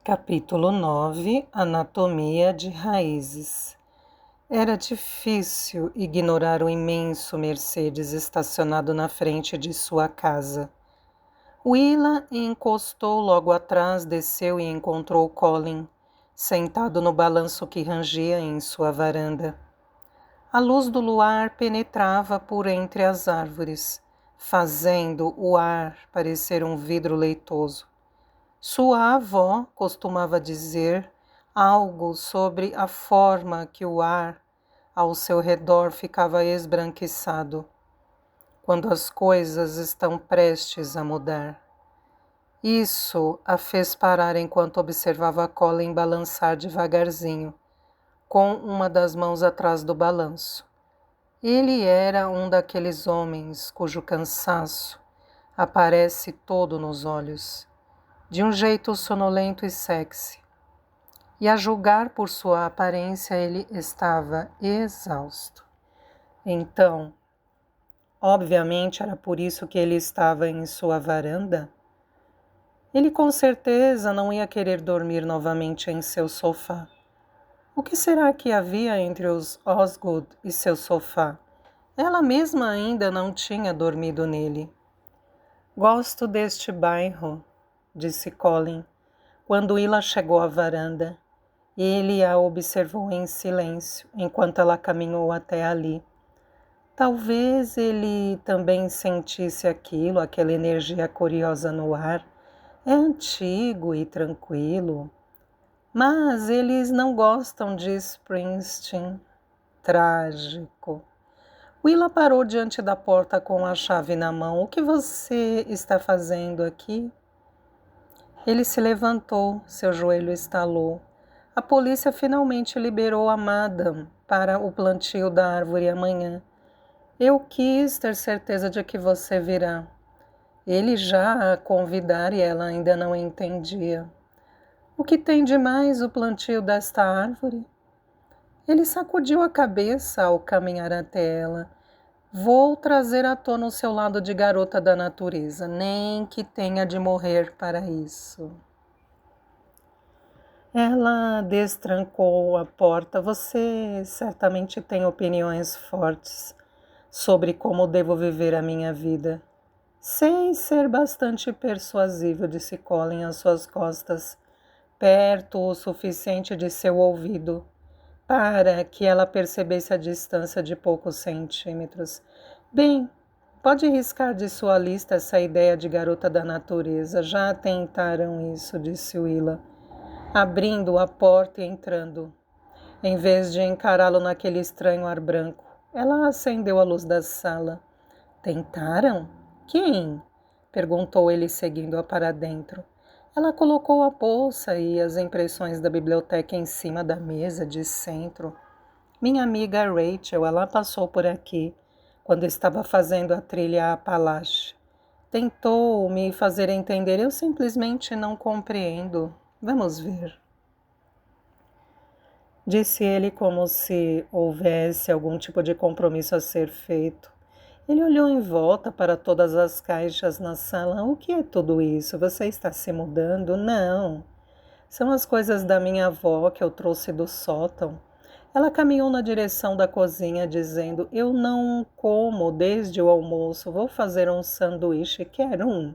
Capítulo 9 Anatomia de raízes. Era difícil ignorar o imenso Mercedes estacionado na frente de sua casa. Willa encostou logo atrás, desceu e encontrou Colin, sentado no balanço que rangia em sua varanda. A luz do luar penetrava por entre as árvores, fazendo o ar parecer um vidro leitoso. Sua avó costumava dizer algo sobre a forma que o ar ao seu redor ficava esbranquiçado, quando as coisas estão prestes a mudar. Isso a fez parar enquanto observava Colin balançar devagarzinho, com uma das mãos atrás do balanço. Ele era um daqueles homens cujo cansaço aparece todo nos olhos, de um jeito sonolento e sexy. E a julgar por sua aparência, ele estava exausto. Então, obviamente era por isso que ele estava em sua varanda. Ele com certeza não ia querer dormir novamente em seu sofá. O que será que havia entre os Osgood e seu sofá? Ela mesma ainda não tinha dormido nele. Gosto deste bairro, disse Colin, quando Willa chegou à varanda. Ele a observou em silêncio, enquanto ela caminhou até ali. Talvez ele também sentisse aquilo, aquela energia curiosa no ar. É antigo e tranquilo. Mas eles não gostam de Springsteen. Trágico. Willa parou diante da porta com a chave na mão. O que você está fazendo aqui? Ele se levantou, seu joelho estalou. A polícia finalmente liberou a Madame para o plantio da árvore amanhã. Eu quis ter certeza de que você virá. Ele já a convidara e ela ainda não entendia. O que tem de mais o plantio desta árvore? Ele sacudiu a cabeça ao caminhar até ela. Vou trazer à tona o seu lado de garota da natureza, nem que tenha de morrer para isso. Ela destrancou a porta. Você certamente tem opiniões fortes sobre como devo viver a minha vida. Sei ser bastante persuasivo, disse Colin às suas costas, perto o suficiente de seu ouvido, para que ela percebesse a distância de poucos centímetros. Bem, pode riscar de sua lista essa ideia de garota da natureza. Já tentaram isso, disse Willa, abrindo a porta e entrando. Em vez de encará-lo naquele estranho ar branco, ela acendeu a luz da sala. Tentaram? Quem? Perguntou ele, seguindo-a para dentro. Ela colocou a bolsa e as impressões da biblioteca em cima da mesa de centro. Minha amiga Rachel, ela passou por aqui quando estava fazendo a trilha a Apalache. Tentou me fazer entender, eu simplesmente não compreendo. Vamos ver. Disse ele como se houvesse algum tipo de compromisso a ser feito. Ele olhou em volta para todas as caixas na sala. O que é tudo isso? Você está se mudando? Não. São as coisas da minha avó que eu trouxe do sótão. Ela caminhou na direção da cozinha, dizendo, eu não como desde o almoço. Vou fazer um sanduíche. Quer um?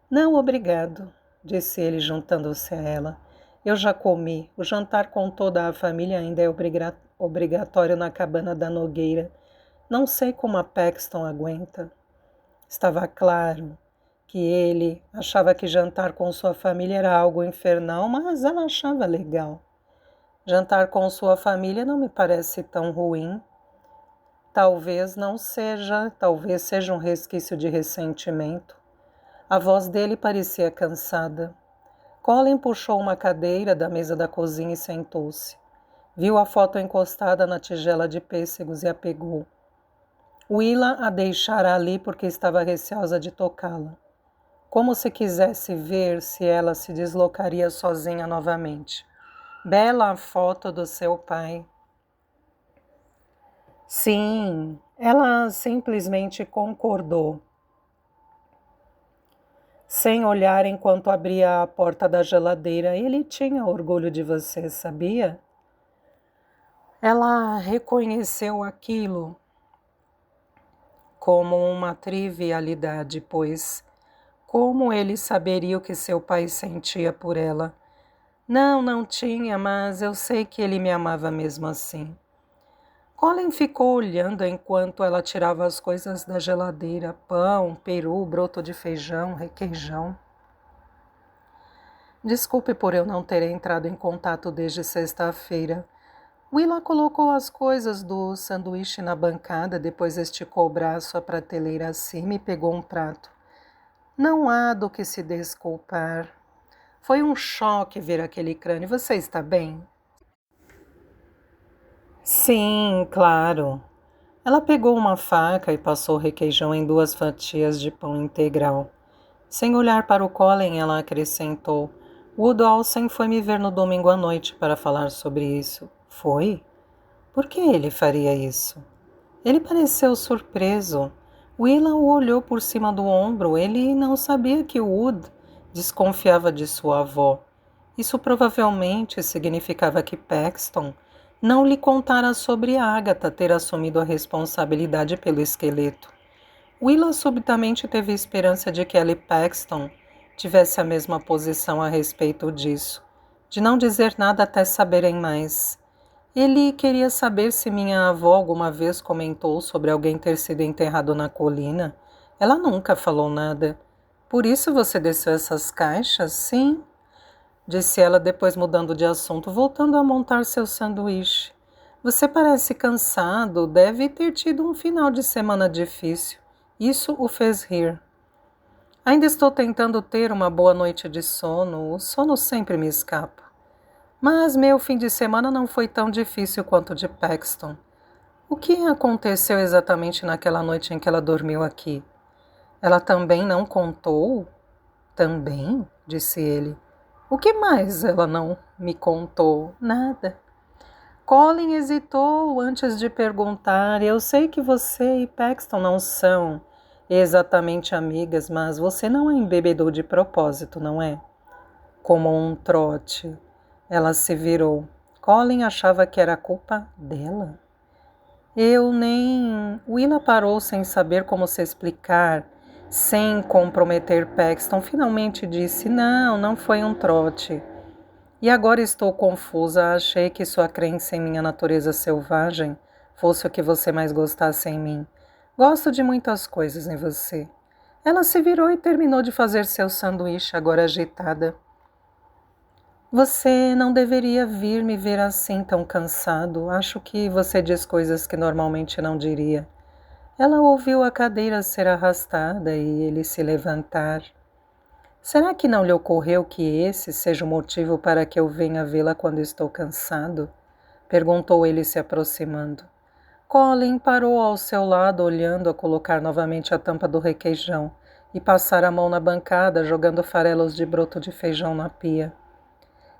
Não, obrigado, disse ele, juntando-se a ela. Eu já comi. O jantar com toda a família ainda é obrigatório na cabana da Nogueira. Não sei como a Paxton aguenta. Estava claro que ele achava que jantar com sua família era algo infernal, mas ela achava legal. Jantar com sua família não me parece tão ruim. Talvez seja um resquício de ressentimento. A voz dele parecia cansada. Colin puxou uma cadeira da mesa da cozinha e sentou-se. Viu a foto encostada na tigela de pêssegos e a pegou. Willa a deixara ali porque estava receosa de tocá-la. Como se quisesse ver se ela se deslocaria sozinha novamente. Bela a foto do seu pai. Sim, ela simplesmente concordou. sem olhar enquanto abria a porta da geladeira. Ele tinha orgulho de você, sabia? Ela reconheceu aquilo como uma trivialidade, pois como ele saberia o que seu pai sentia por ela? Não, não tinha, mas eu sei que ele me amava mesmo assim. Colin ficou olhando enquanto ela tirava as coisas da geladeira: pão, peru, broto de feijão, requeijão. Desculpe por eu não ter entrado em contato desde sexta-feira. Willa colocou as coisas do sanduíche na bancada, depois esticou o braço à prateleira acima e pegou um prato. Não há do que se desculpar. Foi um choque ver aquele crânio. Você está bem? Sim, claro. Ela pegou uma faca e passou o requeijão em 2 fatias de pão integral. Sem olhar para o Colin, ela acrescentou: Wood Olsen foi me ver no domingo à noite para falar sobre isso. Foi? Por que ele faria isso? Ele pareceu surpreso. Willa o olhou por cima do ombro. Ele não sabia que Wood desconfiava de sua avó. Isso provavelmente significava que Paxton não lhe contara sobre Agatha ter assumido a responsabilidade pelo esqueleto. Willa subitamente teve esperança de que Ellie Paxton tivesse a mesma posição a respeito disso, de não dizer nada até saberem mais. Ele queria saber se minha avó alguma vez comentou sobre alguém ter sido enterrado na colina. Ela nunca falou nada. Por isso você desceu essas caixas? Sim, disse ela depois mudando de assunto, voltando a montar seu sanduíche. Você parece cansado, deve ter tido um final de semana difícil. Isso o fez rir. Ainda estou tentando ter uma boa noite de sono, o sono sempre me escapa. Mas meu fim de semana não foi tão difícil quanto o de Paxton. O que aconteceu exatamente naquela noite em que ela dormiu aqui? Ela também não contou? Também? Disse ele. O que mais ela não me contou? Nada. Colin hesitou antes de perguntar. Eu sei que você e Paxton não são exatamente amigas, mas você não a embebedou de propósito, não é? Como um trote. Ela se virou. Colin achava que era culpa dela. Eu nem... Willa parou sem saber como se explicar, sem comprometer Paxton. Finalmente disse, não foi um trote. E agora estou confusa. Achei que sua crença em minha natureza selvagem fosse o que você mais gostasse em mim. Gosto de muitas coisas em você. Ela se virou e terminou de fazer seu sanduíche, agora agitada. Você não deveria vir me ver assim tão cansado. Acho que você diz coisas que normalmente não diria. Ela ouviu a cadeira ser arrastada e ele se levantar. Será que não lhe ocorreu que esse seja o motivo para que eu venha vê-la quando estou cansado? Perguntou ele se aproximando. Colin parou ao seu lado, olhando-a colocar novamente a tampa do requeijão e passar a mão na bancada, jogando farelos de broto de feijão na pia.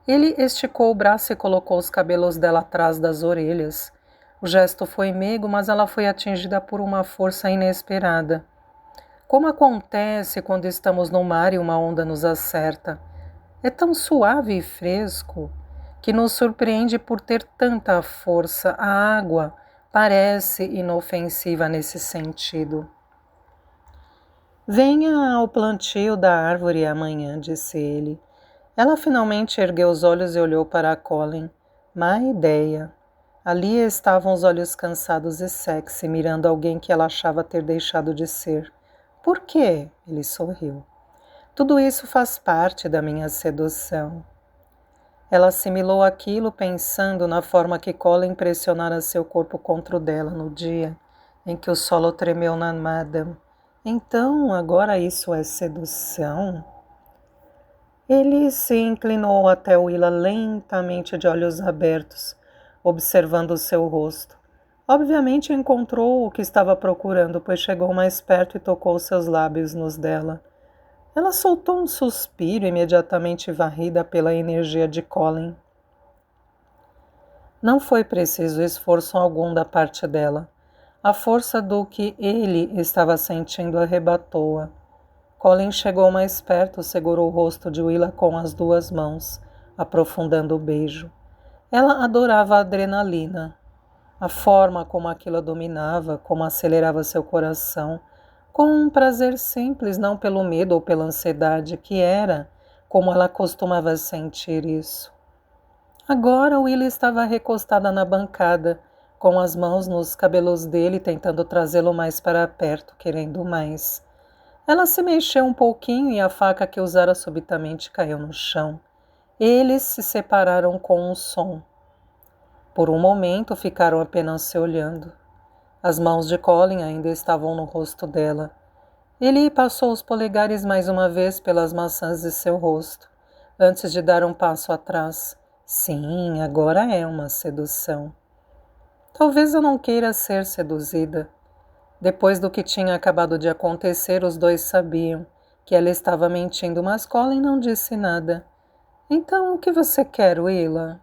Ele esticou o braço e colocou os cabelos dela atrás das orelhas. O gesto foi meigo, mas ela foi atingida por uma força inesperada. Como acontece quando estamos no mar e uma onda nos acerta. É tão suave e fresco que nos surpreende por ter tanta força. A água parece inofensiva nesse sentido. Venha ao plantio da árvore amanhã, disse ele. Ela finalmente ergueu os olhos e olhou para Colin. Má ideia. Ali estavam os olhos cansados e sexy, mirando alguém que ela achava ter deixado de ser. Por quê? Ele sorriu. Tudo isso faz parte da minha sedução. Ela assimilou aquilo pensando na forma que Colin pressionara seu corpo contra o dela no dia em que o solo tremeu na Madame. Então, agora isso é sedução? Ele se inclinou até Willa lentamente de olhos abertos, observando o seu rosto. Obviamente encontrou o que estava procurando, pois chegou mais perto e tocou seus lábios nos dela. Ela soltou um suspiro imediatamente varrida pela energia de Colin. Não foi preciso esforço algum da parte dela. A força do que ele estava sentindo arrebatou-a. Colin chegou mais perto, segurou o rosto de Willa com as duas mãos, aprofundando o beijo. Ela adorava a adrenalina, a forma como aquilo a dominava, como acelerava seu coração, com um prazer simples, não pelo medo ou pela ansiedade, que era como ela costumava sentir isso. Agora Willa estava recostada na bancada, com as mãos nos cabelos dele, tentando trazê-lo mais para perto, querendo mais. Ela se mexeu um pouquinho e a faca que usara subitamente caiu no chão. Eles se separaram com um som. Por um momento ficaram apenas se olhando. As mãos de Colin ainda estavam no rosto dela. Ele passou os polegares mais uma vez pelas maçãs de seu rosto, antes de dar um passo atrás. Sim, agora é uma sedução. Talvez eu não queira ser seduzida. Depois do que tinha acabado de acontecer, os dois sabiam que ela estava mentindo, mas Colin não disse nada. Então, o que você quer, Willa?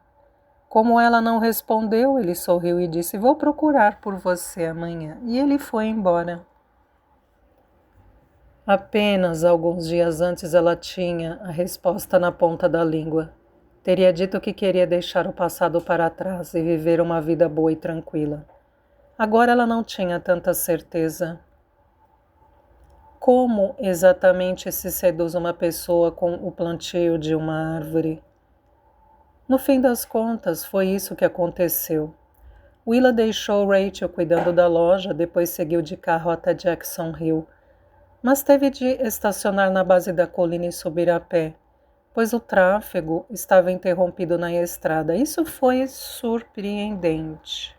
Como ela não respondeu, ele sorriu e disse: vou procurar por você amanhã. E ele foi embora. Apenas alguns dias antes ela tinha a resposta na ponta da língua. Teria dito que queria deixar o passado para trás e viver uma vida boa e tranquila. Agora ela não tinha tanta certeza. Como exatamente se seduz uma pessoa com o plantio de uma árvore? No fim das contas, foi isso que aconteceu. Willa deixou Rachel cuidando da loja, depois seguiu de carro até Jackson Hill, mas teve de estacionar na base da colina e subir a pé, pois o tráfego estava interrompido na estrada. Isso foi surpreendente.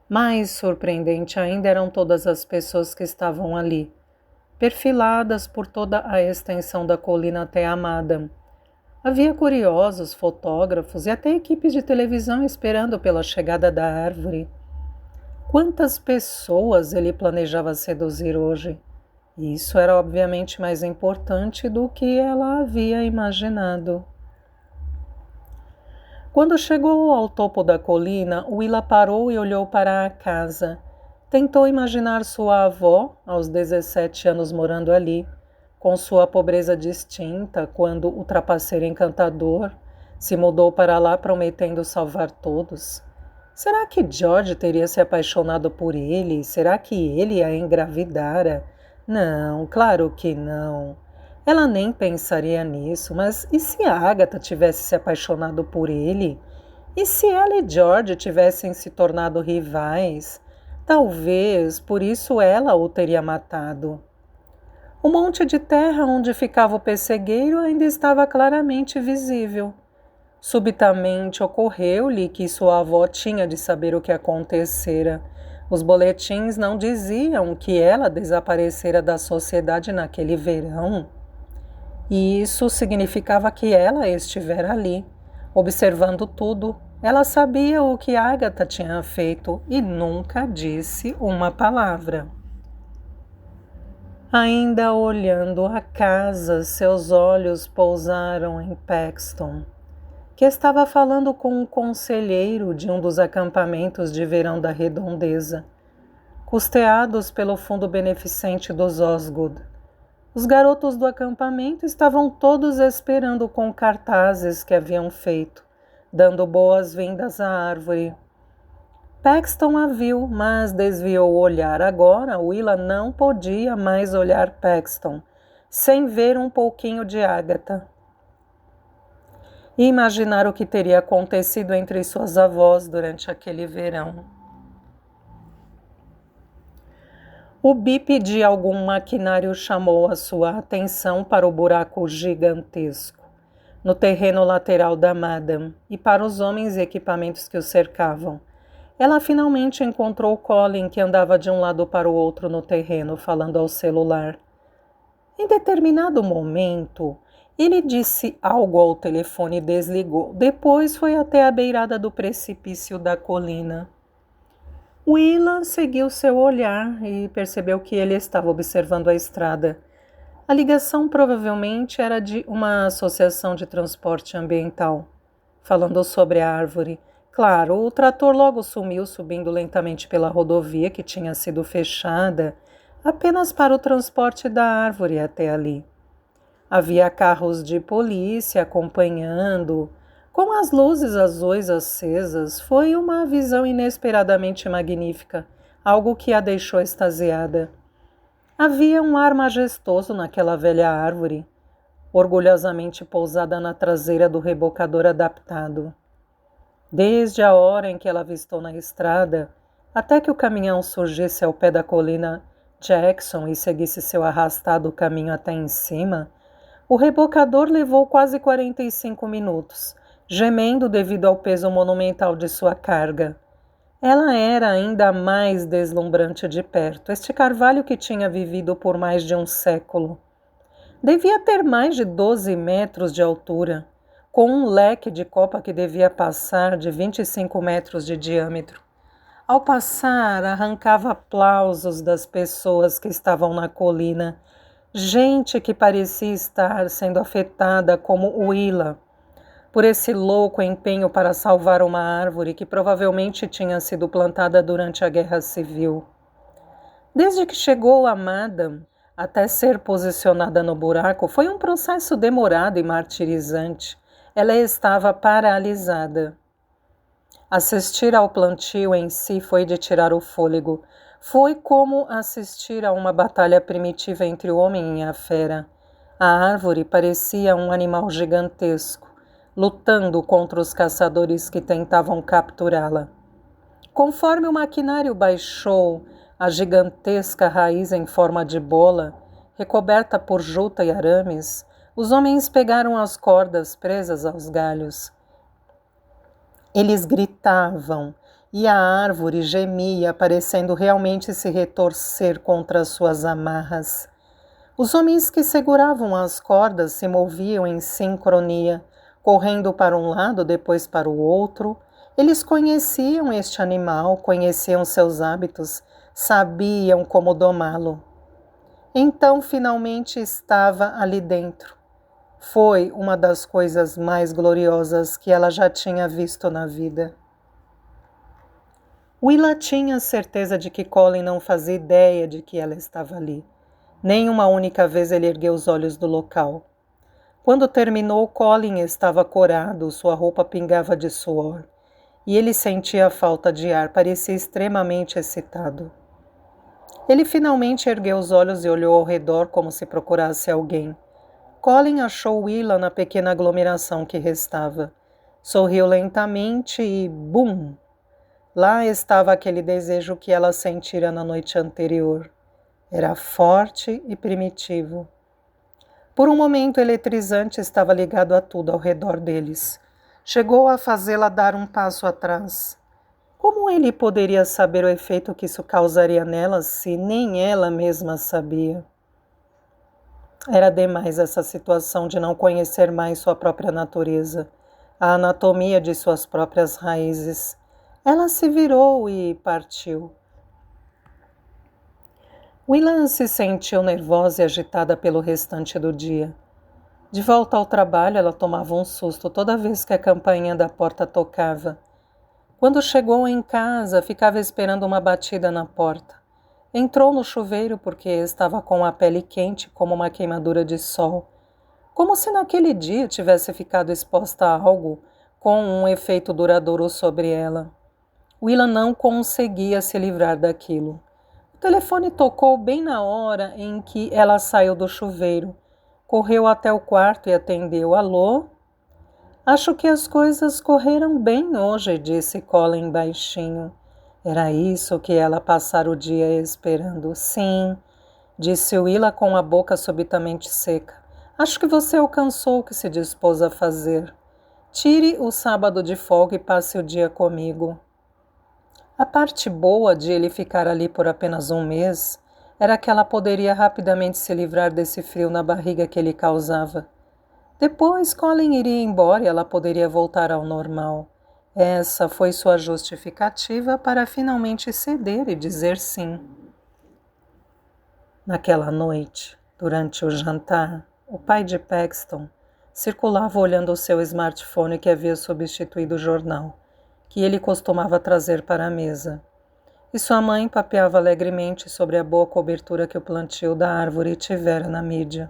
Mais surpreendente ainda eram todas as pessoas que estavam ali, perfiladas por toda a extensão da colina até a Madam. Havia curiosos, fotógrafos e até equipes de televisão esperando pela chegada da árvore. Quantas pessoas ele planejava seduzir hoje? Isso era obviamente mais importante do que ela havia imaginado. Quando chegou ao topo da colina, Willa parou e olhou para a casa. Tentou imaginar sua avó, aos 17 anos morando ali, com sua pobreza distinta, quando o trapaceiro encantador se mudou para lá prometendo salvar todos. Será que George teria se apaixonado por ele? Será que ele a engravidara? Não, claro que não. Ela nem pensaria nisso, mas e se a Agatha tivesse se apaixonado por ele? E se ela e George tivessem se tornado rivais? Talvez por isso ela o teria matado. O monte de terra onde ficava o pessegueiro ainda estava claramente visível. Subitamente ocorreu-lhe que sua avó tinha de saber o que acontecera. Os boletins não diziam que ela desaparecera da sociedade naquele verão. E isso significava que ela estivera ali, observando tudo. Ela sabia o que Agatha tinha feito e nunca disse uma palavra. Ainda olhando a casa, seus olhos pousaram em Paxton, que estava falando com um conselheiro de um dos acampamentos de verão da redondeza, custeados pelo fundo beneficente dos Osgood. Os garotos do acampamento estavam todos esperando com cartazes que haviam feito, dando boas-vindas à árvore. Paxton a viu, mas desviou o olhar. Agora, Willa não podia mais olhar Paxton, sem ver um pouquinho de Agatha. E imaginar o que teria acontecido entre suas avós durante aquele verão. O bip de algum maquinário chamou a sua atenção para o buraco gigantesco, no terreno lateral da Madam, e para os homens e equipamentos que o cercavam. Ela finalmente encontrou Colin, que andava de um lado para o outro no terreno, falando ao celular. Em determinado momento, ele disse algo ao telefone e desligou. Depois foi até a beirada do precipício da colina. Willa seguiu seu olhar e percebeu que ele estava observando a estrada. A ligação provavelmente era de uma associação de transporte ambiental, falando sobre a árvore. Claro, o trator logo sumiu, subindo lentamente pela rodovia que tinha sido fechada apenas para o transporte da árvore até ali. Havia carros de polícia acompanhando, com as luzes azuis acesas. Foi uma visão inesperadamente magnífica, algo que a deixou extasiada. Havia um ar majestoso naquela velha árvore, orgulhosamente pousada na traseira do rebocador adaptado. Desde a hora em que ela avistou na estrada, até que o caminhão surgisse ao pé da colina Jackson e seguisse seu arrastado caminho até em cima, o rebocador levou quase 45 minutos, gemendo devido ao peso monumental de sua carga. Ela era ainda mais deslumbrante de perto, este carvalho que tinha vivido por mais de um século. Devia ter mais de 12 metros de altura, com um leque de copa que devia passar de 25 metros de diâmetro. Ao passar, arrancava aplausos das pessoas que estavam na colina, gente que parecia estar sendo afetada como Willa, por esse louco empenho para salvar uma árvore que provavelmente tinha sido plantada durante a Guerra Civil. Desde que chegou a Madame até ser posicionada no buraco, foi um processo demorado e martirizante. Ela estava paralisada. Assistir ao plantio em si foi de tirar o fôlego. Foi como assistir a uma batalha primitiva entre o homem e a fera. A árvore parecia um animal gigantesco, lutando contra os caçadores que tentavam capturá-la. Conforme o maquinário baixou, a gigantesca raiz em forma de bola, recoberta por juta e arames, os homens pegaram as cordas presas aos galhos. Eles gritavam, e a árvore gemia, parecendo realmente se retorcer contra suas amarras. Os homens que seguravam as cordas se moviam em sincronia, correndo para um lado, depois para o outro. Eles conheciam este animal, conheciam seus hábitos, sabiam como domá-lo. Então, finalmente estava ali dentro. Foi uma das coisas mais gloriosas que ela já tinha visto na vida. Willa tinha certeza de que Colin não fazia ideia de que ela estava ali. Nem uma única vez ele ergueu os olhos do local. Quando terminou, Colin estava corado, sua roupa pingava de suor. E ele sentia a falta de ar, parecia extremamente excitado. Ele finalmente ergueu os olhos e olhou ao redor como se procurasse alguém. Colin achou Willa na pequena aglomeração que restava. Sorriu lentamente e bum! Lá estava aquele desejo que ela sentira na noite anterior. Era forte e primitivo. Por um momento eletrizante estava ligado a tudo ao redor deles. Chegou a fazê-la dar um passo atrás. Como ele poderia saber o efeito que isso causaria nela se nem ela mesma sabia? Era demais essa situação de não conhecer mais sua própria natureza, a anatomia de suas próprias raízes. Ela se virou e partiu. Willa se sentiu nervosa e agitada pelo restante do dia. De volta ao trabalho, ela tomava um susto toda vez que a campainha da porta tocava. Quando chegou em casa, ficava esperando uma batida na porta. Entrou no chuveiro porque estava com a pele quente como uma queimadura de sol, como se naquele dia tivesse ficado exposta a algo com um efeito duradouro sobre ela. Willa não conseguia se livrar daquilo. O telefone tocou bem na hora em que ela saiu do chuveiro. Correu até o quarto e atendeu. Alô? Acho que as coisas correram bem hoje, disse Colin baixinho. Era isso que ela passara o dia esperando. Sim, disse Willa com a boca subitamente seca. Acho que você alcançou o que se dispôs a fazer. Tire o sábado de folga e passe o dia comigo. A parte boa de ele ficar ali por apenas um mês era que ela poderia rapidamente se livrar desse frio na barriga que ele causava. Depois, Colin iria embora e ela poderia voltar ao normal. Essa foi sua justificativa para finalmente ceder e dizer sim. Naquela noite, durante o jantar, o pai de Paxton circulava olhando o seu smartphone que havia substituído o jornal, que ele costumava trazer para a mesa. e sua mãe papeava alegremente sobre a boa cobertura que o plantio da árvore tivera na mídia.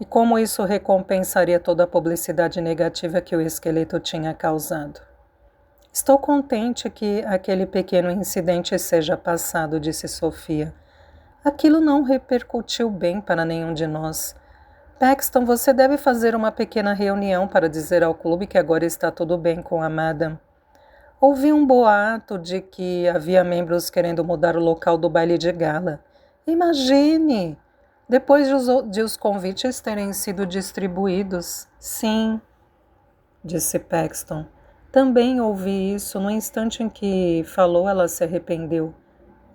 E como isso recompensaria toda a publicidade negativa que o esqueleto tinha causado. Estou contente que aquele pequeno incidente seja passado, disse Sofia. Aquilo não repercutiu bem para nenhum de nós. Paxton, você deve fazer uma pequena reunião para dizer ao clube que agora está tudo bem com a Madame. Ouvi um boato de que havia membros querendo mudar o local do baile de gala. Imagine! Depois de os convites terem sido distribuídos. Sim, disse Paxton. Também ouvi isso. No instante em que falou, ela se arrependeu.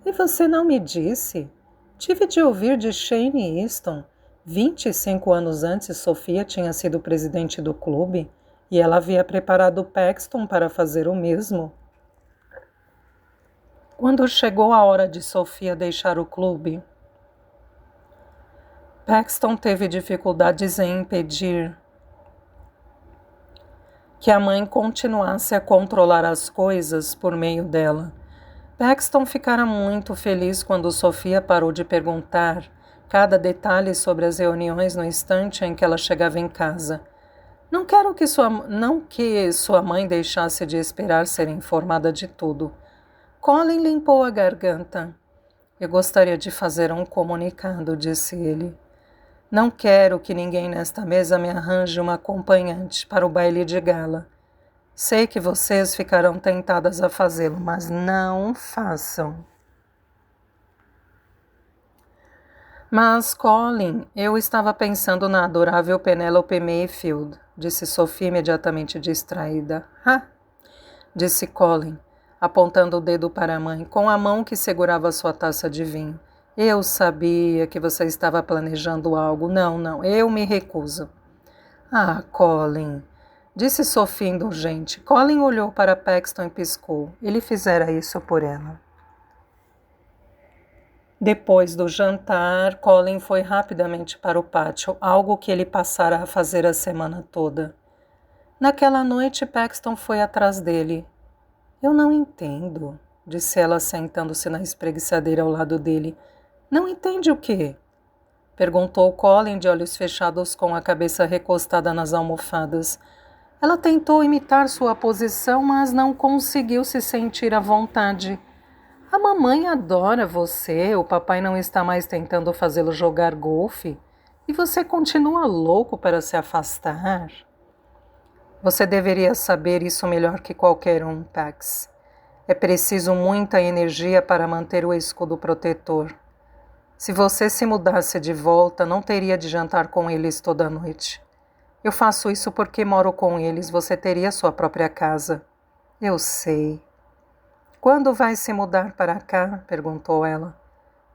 E você não me disse? Tive de ouvir de Shane Easton. 25 anos antes, Sofia tinha sido presidente do clube e ela havia preparado Paxton para fazer o mesmo. Quando chegou a hora de Sofia deixar o clube, Paxton teve dificuldades em impedir que a mãe continuasse a controlar as coisas por meio dela. Paxton ficara muito feliz quando Sofia parou de perguntar cada detalhe sobre as reuniões no instante em que ela chegava em casa. Não que sua mãe deixasse de esperar ser informada de tudo. Colin limpou a garganta. Eu gostaria de fazer um comunicado, disse ele. Não quero que ninguém nesta mesa me arranje uma acompanhante para o baile de gala. Sei que vocês ficarão tentadas a fazê-lo, mas não façam. Mas, Colin, eu estava pensando na adorável Penelope Mayfield, disse Sophie imediatamente distraída. Ah, disse Colin, apontando o dedo para a mãe, com a mão que segurava sua taça de vinho. Eu sabia que você estava planejando algo. Não, eu me recuso. Ah, Colin, disse Sophie indulgente. Colin olhou para Paxton e piscou. Ele fizera isso por ela. Depois do jantar, Colin foi rapidamente para o pátio, algo que ele passara a fazer a semana toda. Naquela noite, Paxton foi atrás dele. Eu não entendo, disse ela sentando-se na espreguiçadeira ao lado dele. Não entende o quê? Perguntou Colin de olhos fechados com a cabeça recostada nas almofadas. Ela tentou imitar sua posição, mas não conseguiu se sentir à vontade. A mamãe adora você, o papai não está mais tentando fazê-lo jogar golfe e você continua louco para se afastar. Você deveria saber isso melhor que qualquer um, Pax. É preciso muita energia para manter o escudo protetor. Se você se mudasse de volta, não teria de jantar com eles toda noite. Eu faço isso porque moro com eles, você teria sua própria casa. Eu sei. Quando vai se mudar para cá? Perguntou ela.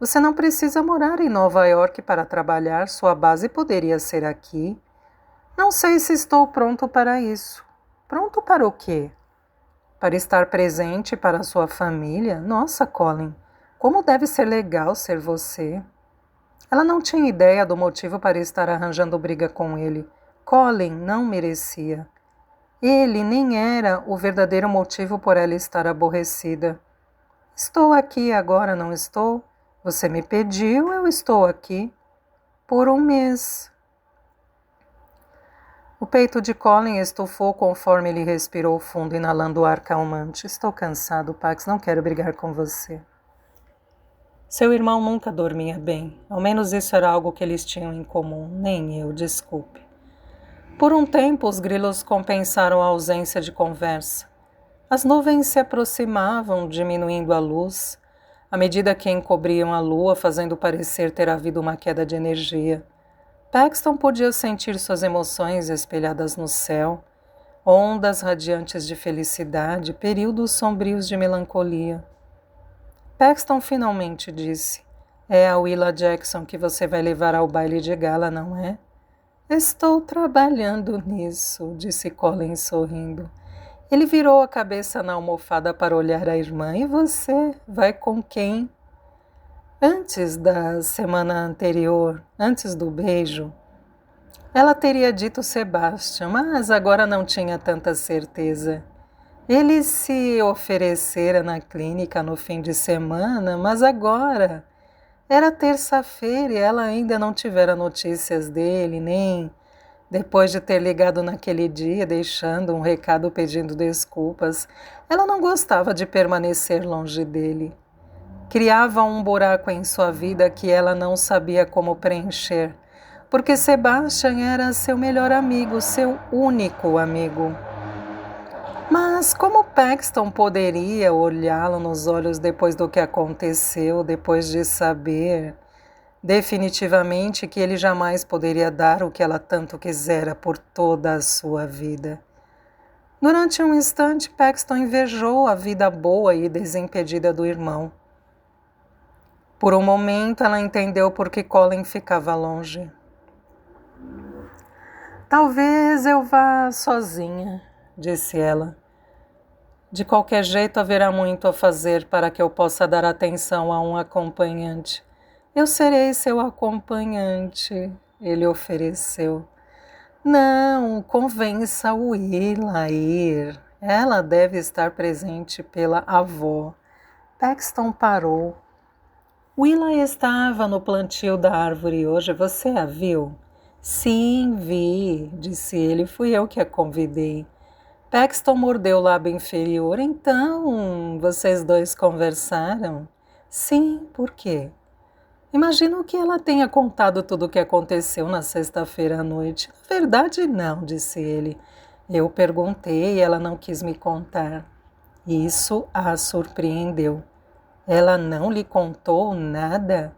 Você não precisa morar em Nova York para trabalhar, sua base poderia ser aqui. Não sei se estou pronto para isso. Pronto para o quê? Para estar presente para sua família? Nossa, Colin, como deve ser legal ser você. Ela não tinha ideia do motivo para estar arranjando briga com ele. Colin não merecia. Ele nem era o verdadeiro motivo por ela estar aborrecida. Estou aqui agora, não estou? Você me pediu, eu estou aqui. Por um mês. O peito de Colin estufou conforme ele respirou fundo, inalando o ar calmante. Estou cansado, Pax, não quero brigar com você. Seu irmão nunca dormia bem. Ao menos isso era algo que eles tinham em comum. Nem eu, desculpe. Por um tempo, os grilos compensaram a ausência de conversa. As nuvens se aproximavam, diminuindo a luz, à medida que encobriam a lua, fazendo parecer ter havido uma queda de energia. Paxton podia sentir suas emoções espelhadas no céu, ondas radiantes de felicidade, períodos sombrios de melancolia. Paxton finalmente disse, é a Willa Jackson que você vai levar ao baile de gala, não é? Estou trabalhando nisso, disse Colin sorrindo. Ele virou a cabeça na almofada para olhar a irmã. E você vai com quem? Antes da semana anterior, antes do beijo, ela teria dito Sebastian, mas agora não tinha tanta certeza. Ele se oferecera na clínica no fim de semana, mas agora era terça-feira e ela ainda não tivera notícias dele, nem depois de ter ligado naquele dia, deixando um recado pedindo desculpas. Ela não gostava de permanecer longe dele. Criava um buraco em sua vida que ela não sabia como preencher, porque Sebastian era seu melhor amigo, seu único amigo. Mas como Paxton poderia olhá-lo nos olhos depois do que aconteceu, depois de saber definitivamente que ele jamais poderia dar o que ela tanto quisera por toda a sua vida? Durante um instante, Paxton invejou a vida boa e desimpedida do irmão. Por um momento, ela entendeu por que Colin ficava longe. Talvez eu vá sozinha, disse ela. De qualquer jeito, haverá muito a fazer para que eu possa dar atenção a um acompanhante. Eu serei seu acompanhante, ele ofereceu. Não, convença Willa a ir. Ela deve estar presente pela avó. Paxton parou. Willa estava no plantio da árvore hoje, você a viu? Sim, vi, disse ele, fui eu que a convidei. Paxton mordeu o lábio inferior. Então, vocês dois conversaram? Sim, por quê? Imagino que ela tenha contado tudo o que aconteceu na sexta-feira à noite. Na verdade, não, disse ele. Eu perguntei e ela não quis me contar. Isso a surpreendeu. Ela não lhe contou nada?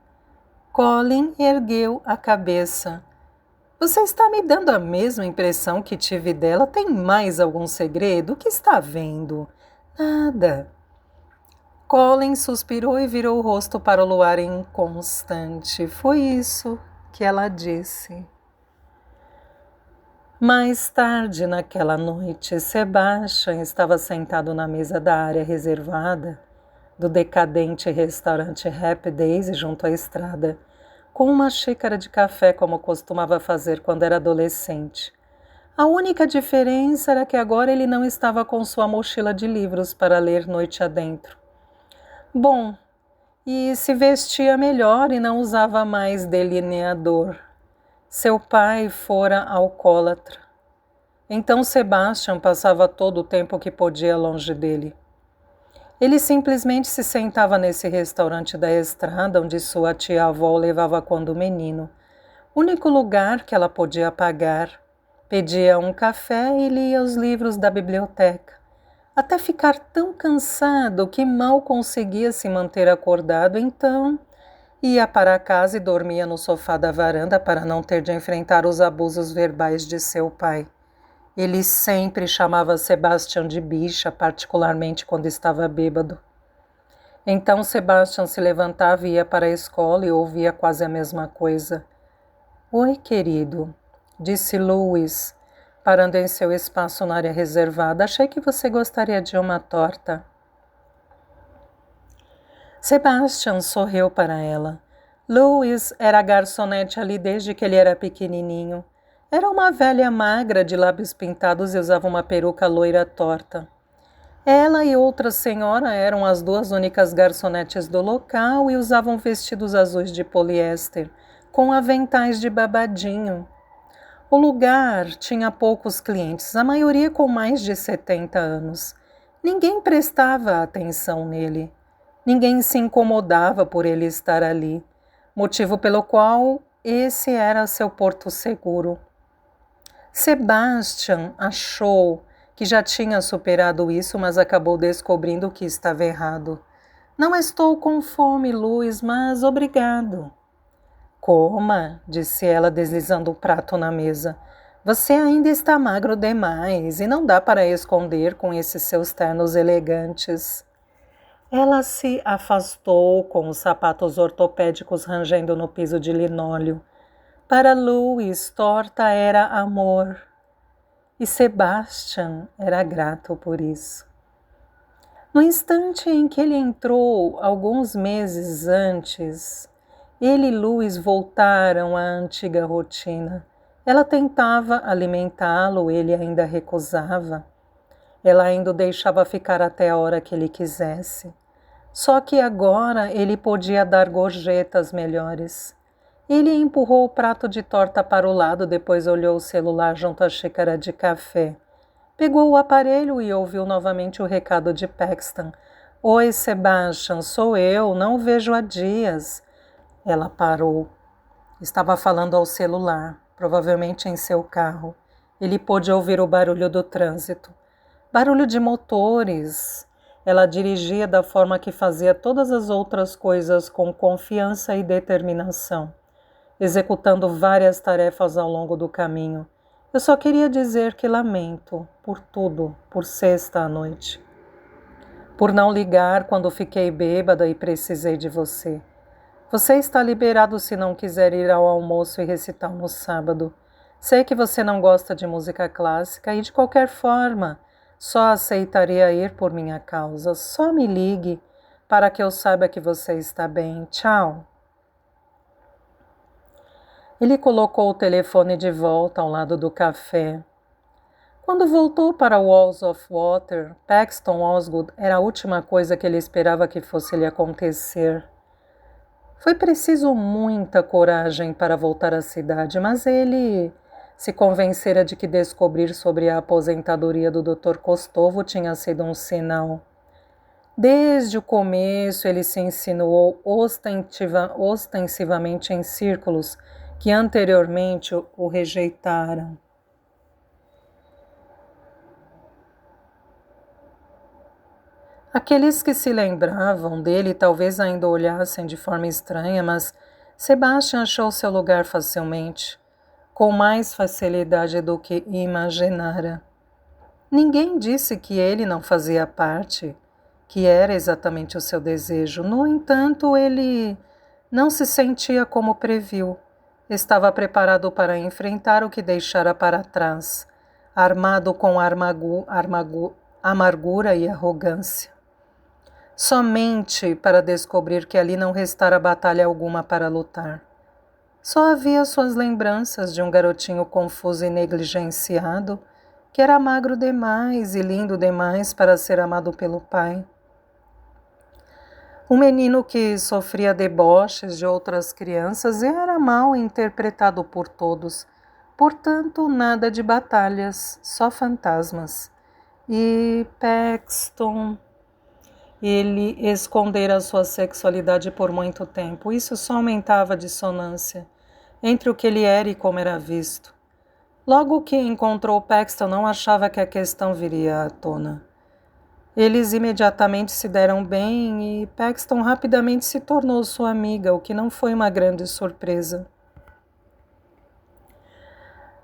Colin ergueu a cabeça. Você está me dando a mesma impressão que tive dela? Tem mais algum segredo? O que está vendo? Nada. Colin suspirou e virou o rosto para o luar inconstante. Foi isso que ela disse. Mais tarde naquela noite, Sebastian estava sentado na mesa da área reservada do decadente restaurante Happy Days junto à estrada, com uma xícara de café como costumava fazer quando era adolescente. A única diferença era que agora ele não estava com sua mochila de livros para ler noite adentro. Bom, e se vestia melhor e não usava mais delineador. Seu pai fora alcoólatra. Então Sebastian passava todo o tempo que podia longe dele. Ele simplesmente se sentava nesse restaurante da estrada onde sua tia-avó o levava quando menino. Único lugar que ela podia pagar. Pedia um café e lia os livros da biblioteca, até ficar tão cansado que mal conseguia se manter acordado. Então, ia para casa e dormia no sofá da varanda para não ter de enfrentar os abusos verbais de seu pai. Ele sempre chamava Sebastian de bicha, particularmente quando estava bêbado. Então Sebastian se levantava e ia para a escola e ouvia quase a mesma coisa. Oi, querido, disse Louis, parando em seu espaço na área reservada. Achei que você gostaria de uma torta. Sebastian sorriu para ela. Louis era garçonete ali desde que ele era pequenininho. Era uma velha magra de lábios pintados e usava uma peruca loira torta. Ela e outra senhora eram as duas únicas garçonetes do local e usavam vestidos azuis de poliéster, com aventais de babadinho. O lugar tinha poucos clientes, a maioria com mais de 70 anos. Ninguém prestava atenção nele. Ninguém se incomodava por ele estar ali, motivo pelo qual esse era seu porto seguro. Sebastian achou que já tinha superado isso, mas acabou descobrindo que estava errado. Não estou com fome, Luiz, mas obrigado. Coma, disse ela, deslizando o prato na mesa. Você ainda está magro demais e não dá para esconder com esses seus ternos elegantes. Ela se afastou com os sapatos ortopédicos rangendo no piso de linóleo. Para Louis, torta era amor. E Sebastian era grato por isso. No instante em que ele entrou, alguns meses antes, ele e Louis voltaram à antiga rotina. Ela tentava alimentá-lo, ele ainda recusava. Ela ainda o deixava ficar até a hora que ele quisesse. Só que agora ele podia dar gorjetas melhores. Ele empurrou o prato de torta para o lado, depois olhou o celular junto à xícara de café. Pegou o aparelho e ouviu novamente o recado de Paxton. Oi, Sebastian, sou eu, não o vejo há dias. Ela parou. Estava falando ao celular, provavelmente em seu carro. Ele pôde ouvir o barulho do trânsito. Barulho de motores. Ela dirigia da forma que fazia todas as outras coisas com confiança e determinação, executando várias tarefas ao longo do caminho. Eu só queria dizer que lamento por tudo, por sexta à noite. Por não ligar quando fiquei bêbada e precisei de você. Você está liberado se não quiser ir ao almoço e recital no sábado. Sei que você não gosta de música clássica e, de qualquer forma, só aceitaria ir por minha causa. Só me ligue para que eu saiba que você está bem. Tchau. Ele colocou o telefone de volta ao lado do café. Quando voltou para Walls of Water, Paxton Osgood era a última coisa que ele esperava que fosse lhe acontecer. Foi preciso muita coragem para voltar à cidade, mas ele se convencera de que descobrir sobre a aposentadoria do Dr. Kostovo tinha sido um sinal. Desde o começo, ele se insinuou ostensivamente em círculos que anteriormente o rejeitaram. Aqueles que se lembravam dele talvez ainda o olhassem de forma estranha, mas Sebastian achou seu lugar facilmente, com mais facilidade do que imaginara. Ninguém disse que ele não fazia parte, que era exatamente o seu desejo. No entanto, ele não se sentia como previu. Estava preparado para enfrentar o que deixara para trás, armado com amargura e arrogância. Somente para descobrir que ali não restara batalha alguma para lutar. Só havia suas lembranças de um garotinho confuso e negligenciado, que era magro demais e lindo demais para ser amado pelo pai. Um menino que sofria deboches de outras crianças e era mal interpretado por todos. Portanto, nada de batalhas, só fantasmas. E Paxton... Ele escondera sua sexualidade por muito tempo. Isso só aumentava a dissonância entre o que ele era e como era visto. Logo que encontrou Paxton, não achava que a questão viria à tona. Eles imediatamente se deram bem e Paxton rapidamente se tornou sua amiga, o que não foi uma grande surpresa.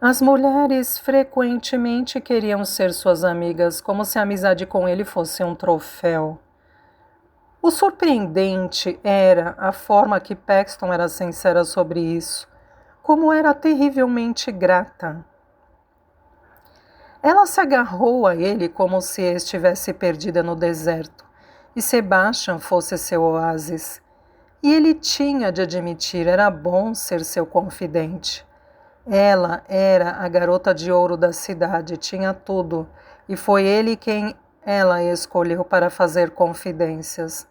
As mulheres frequentemente queriam ser suas amigas, como se a amizade com ele fosse um troféu. O surpreendente era a forma que Paxton era sincera sobre isso, como era terrivelmente grata. Ela se agarrou a ele como se estivesse perdida no deserto, e Sebastian fosse seu oásis. E ele tinha de admitir, era bom ser seu confidente. Ela era a garota de ouro da cidade, tinha tudo, e foi ele quem ela escolheu para fazer confidências.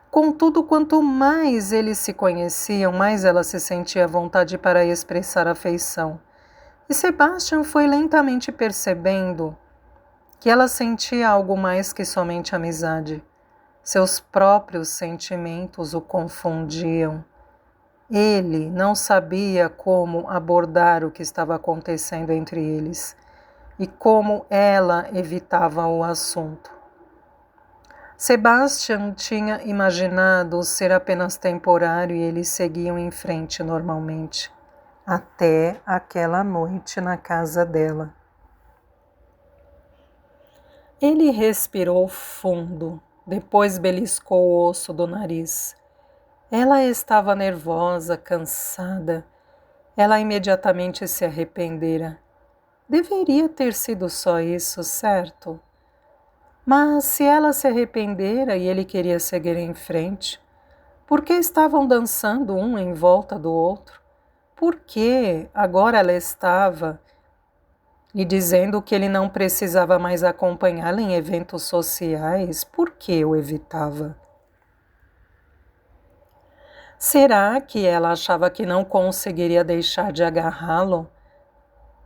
Contudo, quanto mais eles se conheciam, mais ela se sentia à vontade para expressar afeição. E Sebastian foi lentamente percebendo que ela sentia algo mais que somente amizade. Seus próprios sentimentos o confundiam. Ele não sabia como abordar o que estava acontecendo entre eles e como ela evitava o assunto. Sebastian tinha imaginado ser apenas temporário e eles seguiam em frente normalmente, até aquela noite na casa dela. Ele respirou fundo, depois beliscou o osso do nariz. Ela estava nervosa, cansada. Ela imediatamente se arrependera. Deveria ter sido só isso, certo? Mas se ela se arrependera e ele queria seguir em frente, por que estavam dançando um em volta do outro? Por que agora ela estava e dizendo que ele não precisava mais acompanhá-la em eventos sociais, por que o evitava? Será que ela achava que não conseguiria deixar de agarrá-lo?